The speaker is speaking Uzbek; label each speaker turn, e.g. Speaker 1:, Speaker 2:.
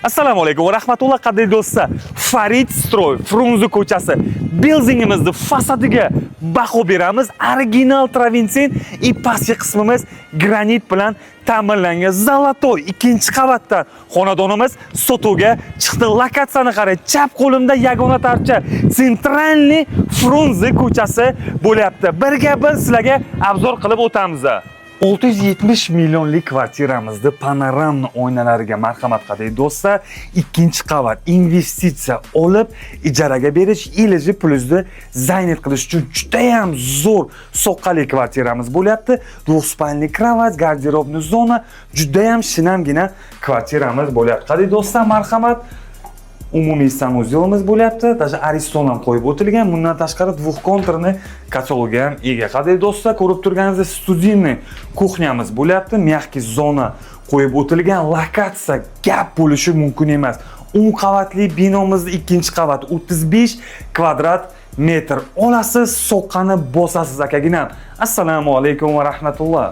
Speaker 1: Assalomu alaykum va rahmatulloh qadrdon do'stlar. Farid Stroy, Frunze ko'chasi. Buildingimizni fasadiga baho beramiz. Original travertin и pastki qismimiz granit bilan ta'minlangan. Zolotoy ikkinchi qavatdan xonadonimiz sotuvga chiqdi. Lokatsiyani qarang. Chap qo'limda yagona tarcha Centralni Frunze ko'chasi bo'lyapti. Birga bir sizlarga obzor qilib o'tamiz. 670 millionlik kvartiramizda panoramni oynalariga marhamat qadrdon do'stlar, ikkinchi qavat investitsiya olib ijaraga berish, iloji plyusni zaynat qilish uchun juda ham zo'r soqqali kvartiramiz bo'lyapti. Do'spalli kravat, garderobni zona, juda ham shinamgina kvartiramiz bo'lyapti. Qadrdon do'stlar, marhamat. Umumiy sanuzelimiz bo'lyapti. Даже ariston ham qo'yib o'tilgan. Bundan tashqari dvухkonturni katalogi ham ega. Qadrdon do'stlar, ko'rib turganingizdek studiyniy kuxnyamiz bo'lyapti. Mягкий zona qo'yib o'tilgan. Lokatsiya gap bo'lishi mumkin emas. 10 qavatli binomizning ikkinchi qavati 35 kvadrat metr. Olasiz, soqqani bosasiz akaginam. Assalomu alaykum va rahmatulloh.